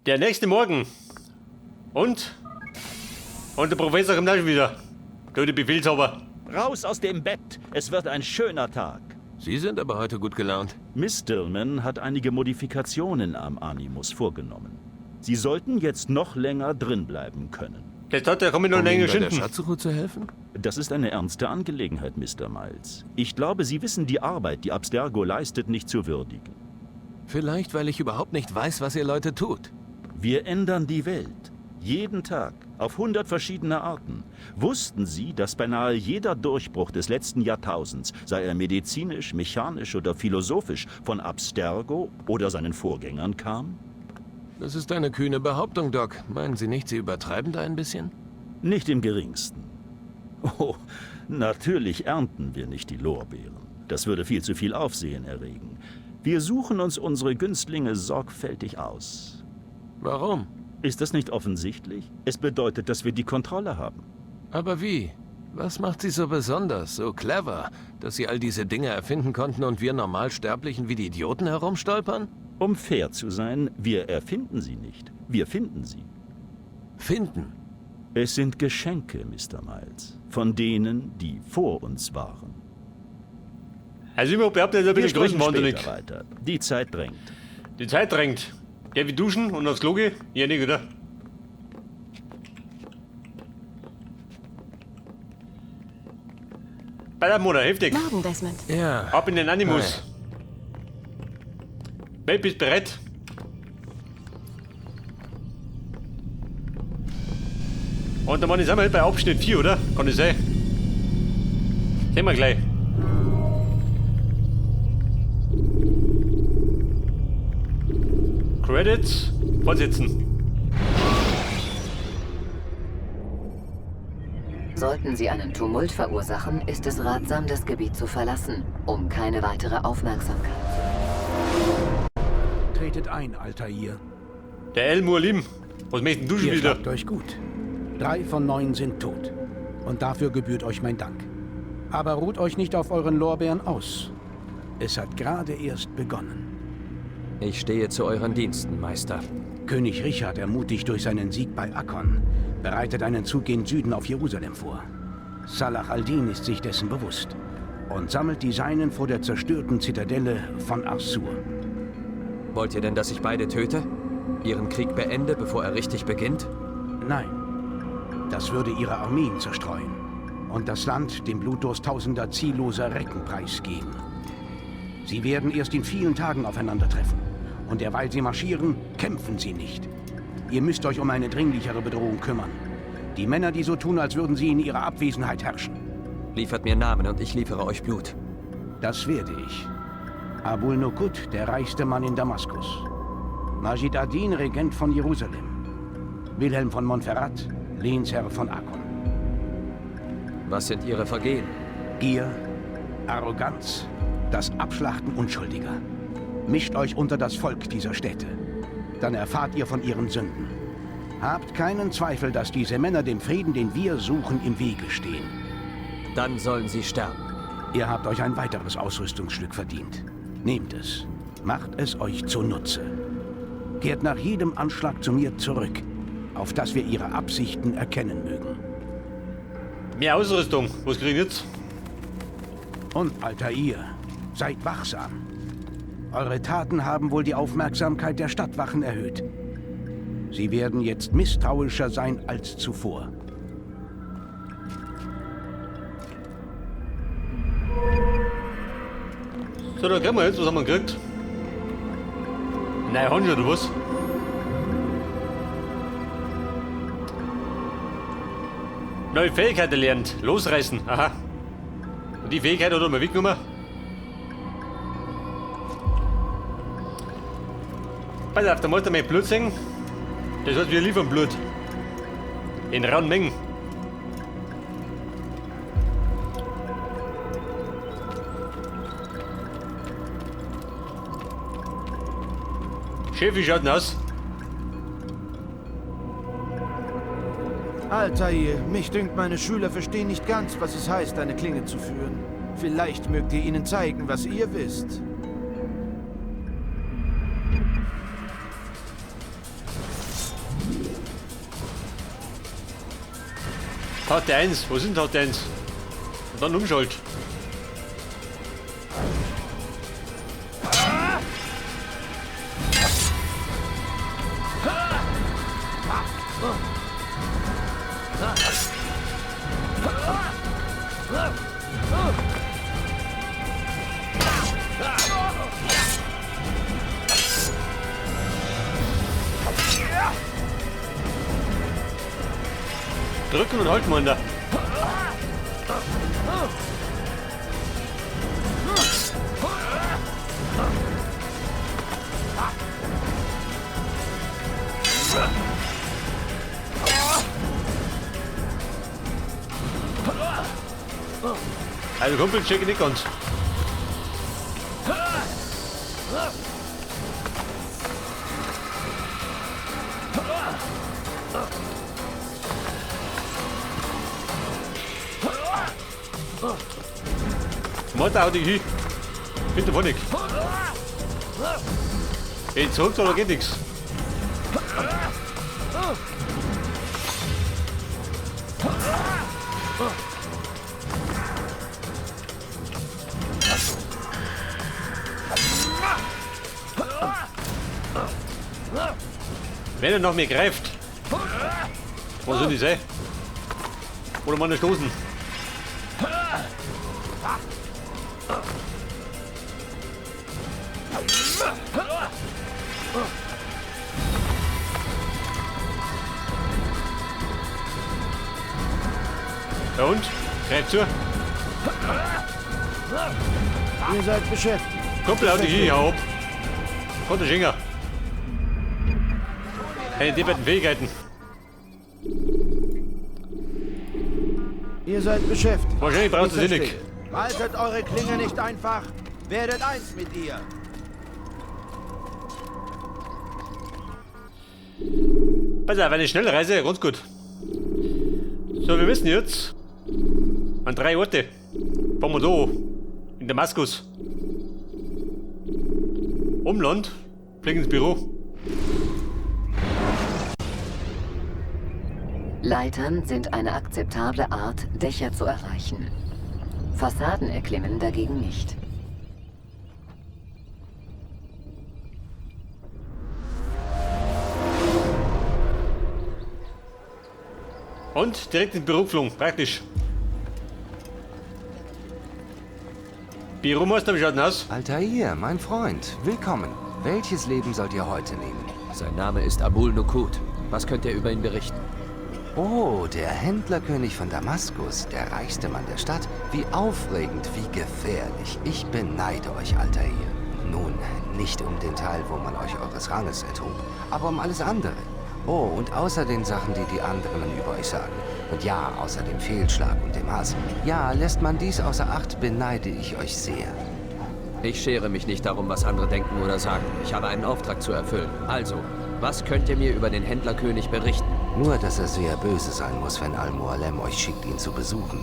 Der nächste Morgen. Und? Und der Professor kommt auch schon wieder. Du, der Befehlshaber. Raus aus dem Bett. Es wird ein schöner Tag. Sie sind aber heute gut gelaunt. Miss Stillman hat einige Modifikationen am Animus vorgenommen. Sie sollten jetzt noch länger drin bleiben können. Der hat der kommt noch länger Ihnen bei der schinden. Schatzsuche zu helfen? Das ist eine ernste Angelegenheit, Mr. Miles. Ich glaube, Sie wissen die Arbeit, die Abstergo leistet, nicht zu würdigen. Vielleicht, weil ich überhaupt nicht weiß, was ihr Leute tut. Wir ändern die Welt. Jeden Tag. Auf 100 verschiedene Arten. Wussten Sie, dass beinahe jeder Durchbruch des letzten Jahrtausends, sei er medizinisch, mechanisch oder philosophisch, von Abstergo oder seinen Vorgängern kam? Das ist eine kühne Behauptung, Doc. Meinen Sie nicht, Sie übertreiben da ein bisschen? Nicht im geringsten. Oh, natürlich ernten wir nicht die Lorbeeren. Das würde viel zu viel Aufsehen erregen. Wir suchen uns unsere Günstlinge sorgfältig aus. Warum? Ist das nicht offensichtlich? Es bedeutet, dass wir die Kontrolle haben. Aber wie? Was macht Sie so besonders, so clever, dass Sie all diese Dinge erfinden konnten und wir Normalsterblichen wie die Idioten herumstolpern? Um fair zu sein, wir erfinden sie nicht. Wir finden sie. Finden? Es sind Geschenke, Mr. Miles. Von denen, die vor uns waren. Also ich behaupte, er ist ein Wir bisschen sprechen größenwahnsinnig. später weiter. Die Zeit drängt. Die Zeit drängt. Ja, wie duschen und aufs Klo gehen? Ja, nicht, oder? Bei Mona, heftig. Morgen, Desmond. Ja. Ab in den Animus. Babe, bist bereit? Und dann sind wir halt bei Abschnitt 4, oder? Kann das sein? Sehen wir gleich. Credits. Fortsetzen. Sollten Sie einen Tumult verursachen, ist es ratsam, das Gebiet zu verlassen, um keine weitere Aufmerksamkeit zu erregen. Tretet ein, Altair. Der El Mualim. Was möchten du schon Ihr wieder? schlagt euch gut. 3 von 9 sind tot. Und dafür gebührt euch mein Dank. Aber ruht euch nicht auf euren Lorbeeren aus. Es hat gerade erst begonnen. Ich stehe zu euren Diensten, Meister. König Richard, ermutigt durch seinen Sieg bei Akkon, bereitet einen Zug gen Süden auf Jerusalem vor. Salah al-Din ist sich dessen bewusst und sammelt die Seinen vor der zerstörten Zitadelle von Arsur. Wollt ihr denn, dass ich beide töte? Ihren Krieg beende, bevor er richtig beginnt? Nein, das würde ihre Armeen zerstreuen und das Land dem Blutdurst tausender zielloser Recken preisgeben. Sie werden erst in vielen Tagen aufeinandertreffen. Und derweil sie marschieren, kämpfen sie nicht. Ihr müsst euch um eine dringlichere Bedrohung kümmern. Die Männer, die so tun, als würden sie in ihrer Abwesenheit herrschen. Liefert mir Namen und ich liefere euch Blut. Das werde ich. Abul Nukut, der reichste Mann in Damaskus. Majid ad-Din, Regent von Jerusalem. Wilhelm von Montferrat, Lehnsherr von Akkon. Was sind ihre Vergehen? Gier, Arroganz, das Abschlachten Unschuldiger. Mischt euch unter das Volk dieser Städte. Dann erfahrt ihr von ihren Sünden. Habt keinen Zweifel, dass diese Männer dem Frieden, den wir suchen, im Wege stehen. Dann sollen sie sterben. Ihr habt euch ein weiteres Ausrüstungsstück verdient. Nehmt es. Macht es euch zunutze. Kehrt nach jedem Anschlag zu mir zurück, auf dass wir ihre Absichten erkennen mögen. Mehr Ausrüstung. Was kriegen wir jetzt? Und, Altair, seid wachsam. Eure Taten haben wohl die Aufmerksamkeit der Stadtwachen erhöht. Sie werden jetzt misstrauischer sein als zuvor. So, da kriegen wir jetzt. Was haben wir gekriegt? Nein, Handschuhe oder was? Neue Fähigkeit erlernt. Losreißen. Aha. Und die Fähigkeit hat er mal weggenommen. Pass auf, da musst du mein Blut sehen. Das heißt, wir liefern Blut. In rauen Mengen. Chef, wie schaut denn aus? Altair, mich dünkt, meine Schüler verstehen nicht ganz, was es heißt, eine Klinge zu führen. Vielleicht mögt ihr ihnen zeigen, was ihr wisst. Taste 1, wo sind Taste 1? Und dann umschalt. Drücken und halten wir da. Also Kumpel, check nicht ganz. Mutter, hau dich hin. Bitte von nix. Ey, zurück, da geht nichts. Wenn er noch mehr greift. Wo soll die sein? Oder mal stoßen? Ja und? Greift zu. Ihr seid beschäftigt. Kumpel, hau dich hin, hau ab. Konnte Schinger. Keine depperten Fähigkeiten. Ihr seid beschäftigt. Wahrscheinlich brauchst du sie nicht. Haltet eure Klinge nicht einfach. Werdet eins mit ihr. Pass auf, eine schnelle Reise, ganz gut. So, wir wissen jetzt an 3 Orte. Fangen wir da in Damaskus. Umland, fliegen ins Büro. Leitern sind eine akzeptable Art, Dächer zu erreichen. Fassaden erklimmen dagegen nicht. Und direkt ins Büro geflogen, praktisch. Büromeister, wie schaut denn aus? Altair, mein Freund, willkommen. Welches Leben sollt ihr heute nehmen? Sein Name ist Abul Nukut. Was könnt ihr über ihn berichten? Oh, der Händlerkönig von Damaskus, der reichste Mann der Stadt. Wie aufregend, wie gefährlich. Ich beneide euch, Altair. Nun, nicht um den Teil, wo man euch eures Ranges enthob, aber um alles andere. Oh, und außer den Sachen, die die anderen über euch sagen. Und ja, außer dem Fehlschlag und dem Hass. Ja, lässt man dies außer Acht, beneide ich euch sehr. Ich schere mich nicht darum, was andere denken oder sagen. Ich habe einen Auftrag zu erfüllen. Also, was könnt ihr mir über den Händlerkönig berichten? Nur, dass er sehr böse sein muss, wenn Al-Mualem euch schickt, ihn zu besuchen.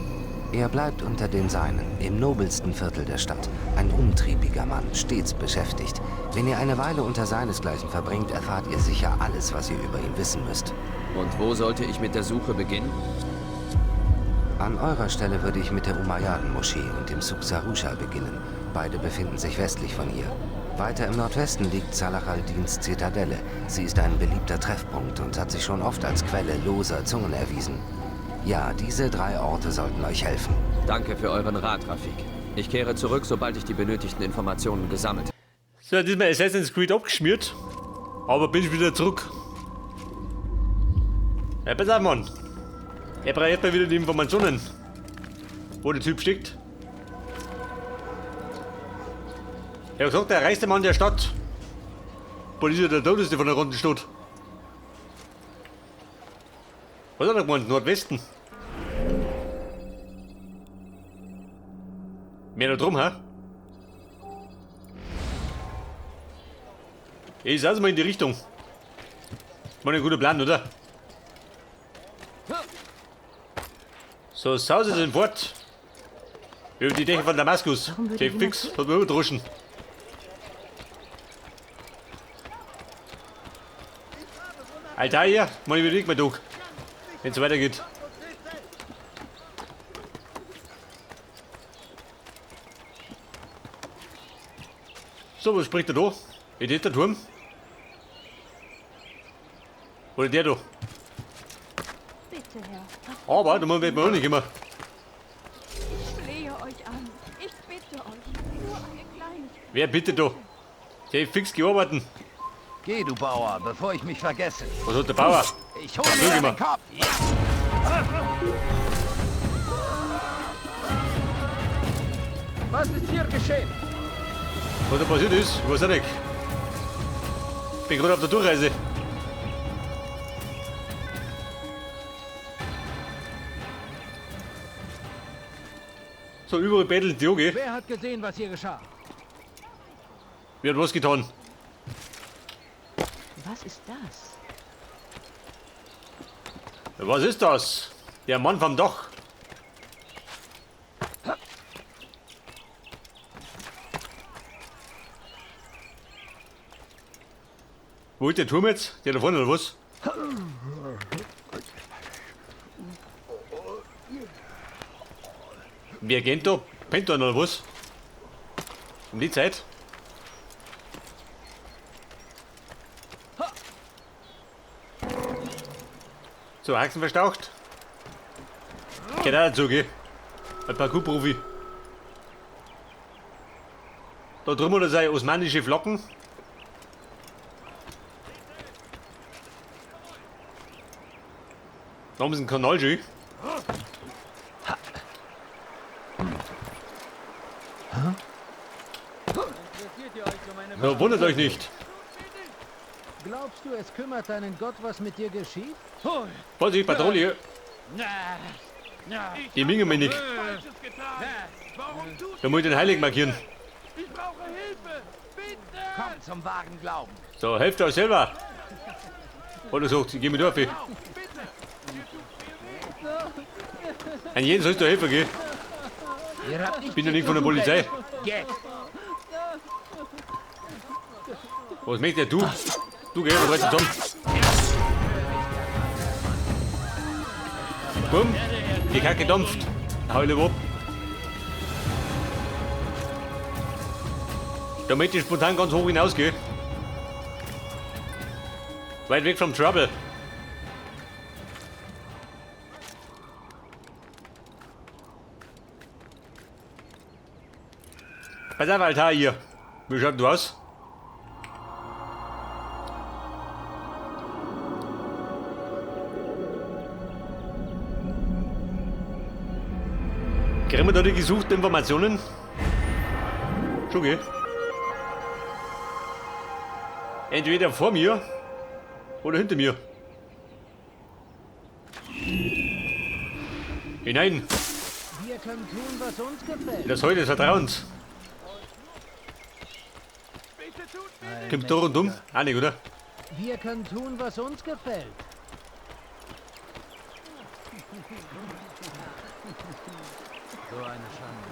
Er bleibt unter den Seinen, im nobelsten Viertel der Stadt. Ein umtriebiger Mann, stets beschäftigt. Wenn ihr eine Weile unter seinesgleichen verbringt, erfahrt ihr sicher alles, was ihr über ihn wissen müsst. Und wo sollte ich mit der Suche beginnen? An eurer Stelle würde ich mit der Umayyaden-Moschee und dem Suk Sarusha beginnen. Beide befinden sich westlich von hier. Weiter im Nordwesten liegt Salah al-Dins Zitadelle. Sie ist ein beliebter Treffpunkt und hat sich schon oft als Quelle loser Zungen erwiesen. Ja, diese 3 Orte sollten euch helfen. Danke für euren Rat, Rafik. Ich kehre zurück, sobald ich die benötigten Informationen gesammelt habe. So, diesmal Assassin's Creed abgeschmiert. Aber bin ich wieder zurück. Ja, pass auf, Mann. Er braucht erstmal wieder die Informationen. Wo der Typ steckt. Er hat gesagt, der reichste Mann der Stadt. Wo ist ja der todeste von der runden Stadt? Was hat er gemeint? Nordwesten. Mehr da drum, ha? Ich saß mal in die Richtung. War ein guter Plan, oder? So, sausen den fort. Über die Dächer von Damaskus. Chef fix, hat mir überdroschen. Alter, hier, mal überlegen, mein Doc. Wenn es weitergeht. So, was spricht er da? Ist das der Turm? Oder der da? Bitte, Herr. Aber, da wird man auch nicht immer. Ich flehe euch an. Ich bitte euch. Nur eine Kleinigkeit. Wer bitte da? Der hat fix gearbeitet. Geh, du Bauer, bevor ich mich vergesse. Was hat der Bauer? Ich hole Sag mir immer. den Kopf. Was ist hier geschehen? Was da passiert ist, ich weiß auch nicht. Ich bin gerade auf der Durchreise. So, überall betteln die Jogi. Wer hat gesehen, was hier geschah? Wer hat was getan? Was ist das? Was ist das? Der Mann vom Dach. Wo ist der Turm jetzt? Der da vorne oder was? Wer geht da? Pennt da oder was? Um die Zeit? So, Achsen verstaucht. Geht auch dazu, gell? Ein Parkour-Profi. Da drüben hat er seine osmanische Flocken. Da haben sie einen Kanal schön. Ja, wundert euch nicht. Glaubst du, es kümmert deinen Gott, was mit dir geschieht? Vorsicht, Patrouille. Die mingen mich nicht. Da muss ich den Heiligen markieren. Komm zum wahren Glauben. So, helft euch selber. Oder sagt, ich geh mit auf. An jeden sollst du helfen, gell? Ich bin ja nicht von der Polizei. Was möchtest du? Du, geh, was reißt zusammen? Bumm, die Kacke dampft. Heule ab. Da möchte ich spontan ganz hoch hinausgehen. Weit weg vom Trouble. Pass auf, Alter, hier. Wie schaut du aus? Kriegen wir da die gesuchten Informationen? Schon, gell? Entweder vor mir oder hinter mir. Hinein! Wir können tun, was uns gefällt. Das Heu des Vertrauens. Kommt da rundum? Auch nicht, oder? Wir können tun, was uns gefällt. So eine Schande.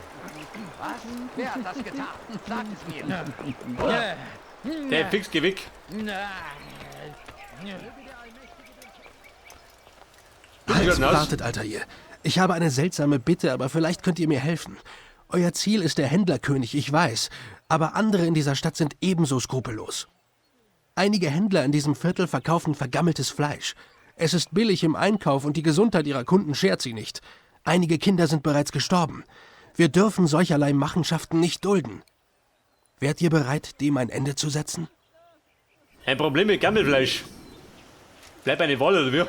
Was? Wer hat das getan? Sag es mir. Der fix geh weg. Halt, wartet, Altair. Ich habe eine seltsame Bitte, aber vielleicht könnt ihr mir helfen. Euer Ziel ist der Händlerkönig, ich weiß. Aber andere in dieser Stadt sind ebenso skrupellos. Einige Händler in diesem Viertel verkaufen vergammeltes Fleisch. Es ist billig im Einkauf und die Gesundheit ihrer Kunden schert sie nicht. Einige Kinder sind bereits gestorben. Wir dürfen solcherlei Machenschaften nicht dulden. Wärt ihr bereit, dem ein Ende zu setzen? Ein Problem mit Gammelfleisch. Bleib eine Wolle, oder wie?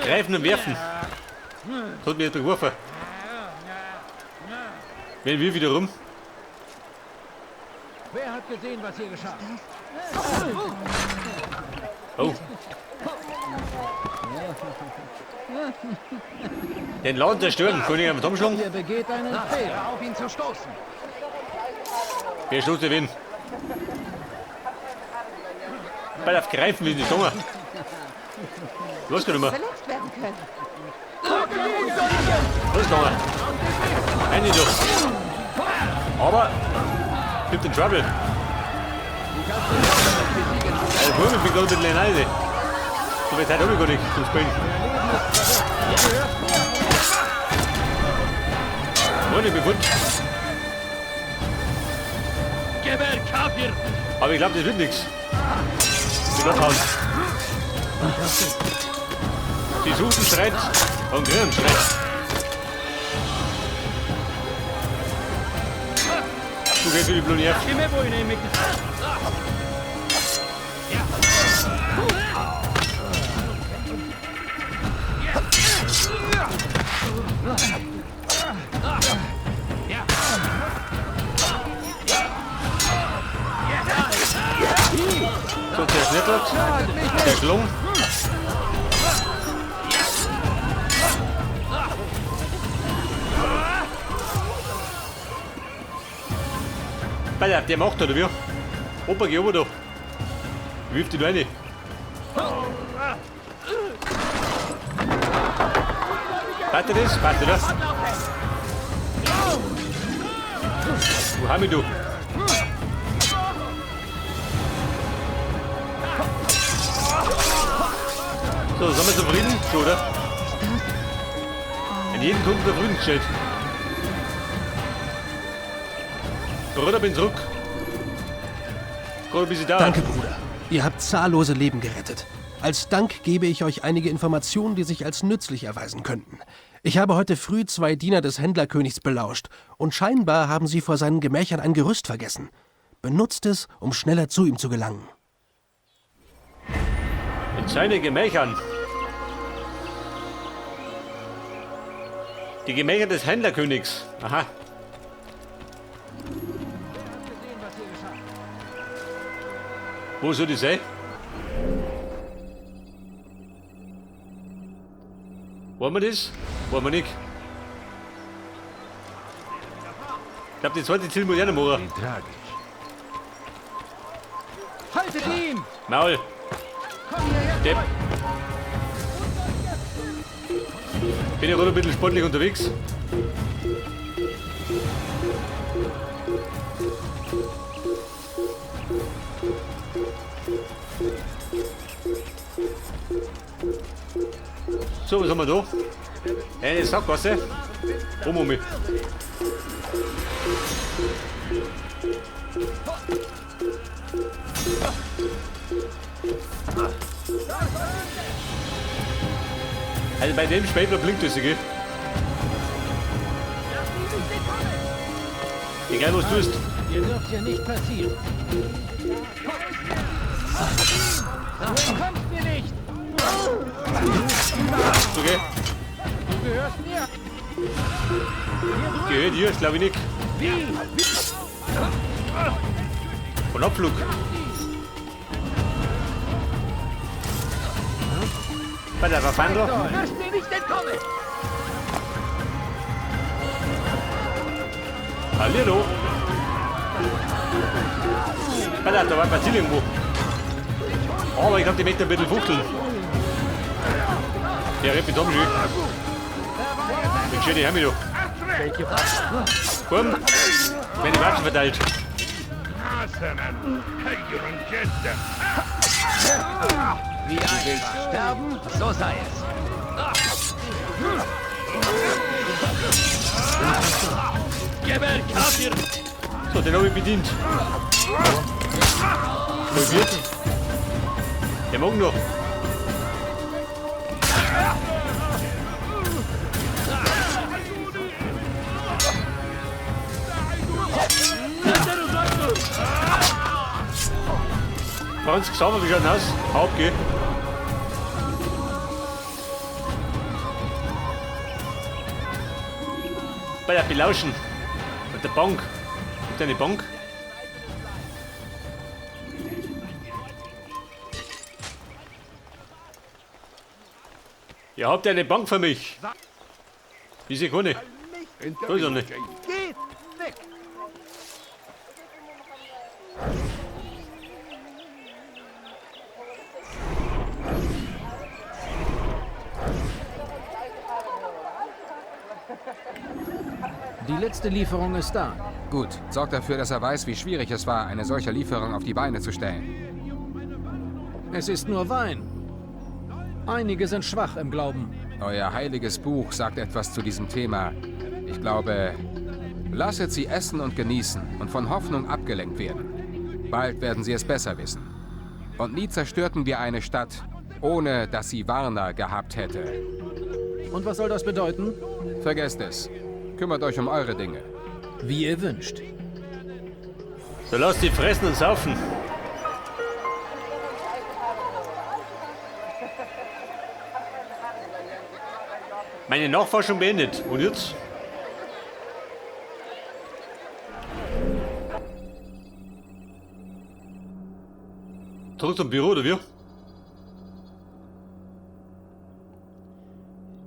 Greifen und werfen. Das hat mich jetzt beworfen. Wenn wir wieder rum. Wer hat gesehen, was hier geschah? Oh. Den Laden zerstören, kann ich einen Atomschlag? Ihr begeht einen Fehler. Auf ihn zu stoßen. Wer stoßt wen? Bald auf greifen, wie die Zunge. Los, kann ich mal. Verletzt werden können. Los, Zunge. Rein nicht durch. Aber, gibt den Trouble. Also, ich bin gerade ein bisschen leise. So viel Zeit habe ich gar nicht zum Spielen. Ohne Befund. Aber ich glaube, das wird nichts. Die abhauen. Die suchen Streit und kriegen Streit. Du gehst wie die Blunier. So, zerschnittert, geschlungen. Der macht oder wie? Opa, geh oben da. Wirf die da rein. Warte das, warte das. Wo haben wir du? So, sind wir zufrieden? So, oder? An jeden Kunden zufriedengestellt. Bruder, bin zurück. Gerade ein bisschen da. Danke, Bruder. Ihr habt zahllose Leben gerettet. Als Dank gebe ich euch einige Informationen, die sich als nützlich erweisen könnten. Ich habe heute früh 2 Diener des Händlerkönigs belauscht und scheinbar haben sie vor seinen Gemächern ein Gerüst vergessen. Benutzt es, um schneller zu ihm zu gelangen. In seine Gemächern. Die Gemächer des Händlerkönigs. Aha. Wo soll die sein? Wollen wir das? Wollen wir nicht? Ich glaube, die zweite Ziel muss ich auch noch machen. Haltet ihn! Maul! Depp! Bin ja gerade ein bisschen sportlich unterwegs. So, was haben wir da? Eine Sackgasse. Um mich. Also bei dem Später blinkt es, gell? Egal was du tust. Ihr dürft hier nicht passieren. Du kommst mir nicht! Okay. Du gehörst mir! Gehört dir, glaube ich nicht. Wie? Von Abflug. Warte, was fahren wir? Lasst mir nicht entkommen! Hallihallo. Warte, da war ein Bazil irgendwo. Oh, aber ich glaube, die möchten ein bisschen fuchteln. Der rennt mit dem schön. Bin schön, die haben mich noch. Komm, wenn die Watschen verteilt. Wie ein sterben? So sei es. So, den habe ich bedient. Probiert. Der mag noch. Franz, sauber wie schaut aus. Hau ab, geh. Bei der Belauschen. Mit der Bank. Gibt eine Bank? Ihr habt eine Bank für mich. Wie Sekunde. Da ist er nicht. Geht weg! Die letzte Lieferung ist da. Gut, sorgt dafür, dass er weiß, wie schwierig es war, eine solche Lieferung auf die Beine zu stellen. Es ist nur Wein. Einige sind schwach im Glauben. Euer heiliges Buch sagt etwas zu diesem Thema. Ich glaube, Lasset sie essen und genießen und von Hoffnung abgelenkt werden. Bald werden sie es besser wissen. Und nie zerstörten wir eine Stadt, ohne dass sie Warner gehabt hätte. Und was soll das bedeuten? Vergesst es. Kümmert euch um eure Dinge. Wie ihr wünscht. So lasst die fressen und saufen. Meine Nachforschung beendet. Und jetzt? Zurück zum Büro, oder wie?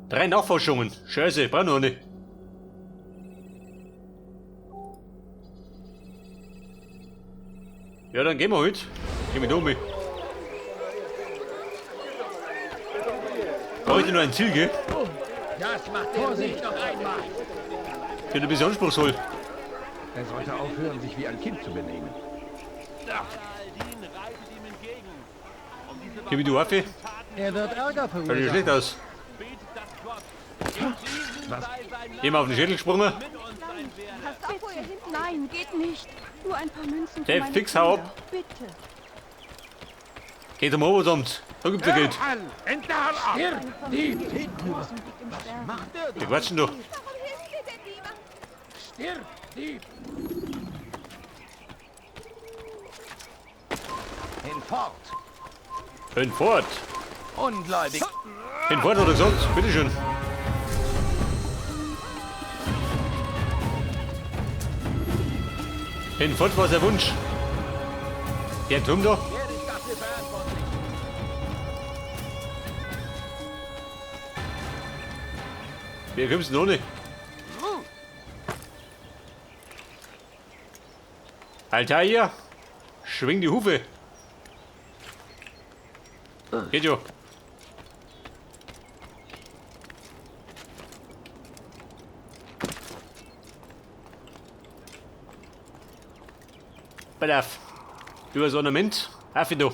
3 Nachforschungen. Scheiße, brauchen wir nicht. Ja, dann gehen wir halt. Geh mit um. Heute nur ein Ziel, gell? Das macht Vorsicht noch einmal. Ich bin ein bisschen anspruchsvoll. Er sollte aufhören, sich wie ein Kind zu benehmen. Gib mir die Waffe. Er wird Ärger Schaut nicht verursachen. schlecht aus. Jemand auf den Schädel gesprungen? Passt auf, wo ihr hinten. Nein, geht nicht. Nur ein paar Münzen für Dave, meine fix, hau Kinder. ab. Bitte. Geht um Obersamt. Da gibt's ja Geld. Die. Wir quatschen doch. Stirb, Dieb! Hinfort! Hinfort. Ungläubig! Hinfort hat er gesagt. Bitteschön. Hinfort war sein Wunsch. Der Turm da. Werde ich dafür verantwortlich? Wir kommst noch nicht. Alter hier. Schwing die Hufe. Geht jo. Bedarf. Du hast Ornament. Affe du.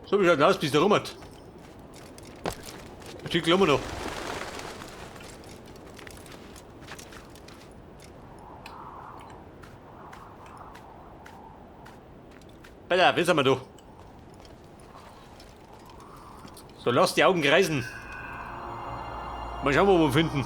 So wie schaut aus, bis der rum hat. Ein Stück haben wir noch. Alter, wer sind wir da? So, lass die Augen kreisen. Mal schauen, wo wir finden.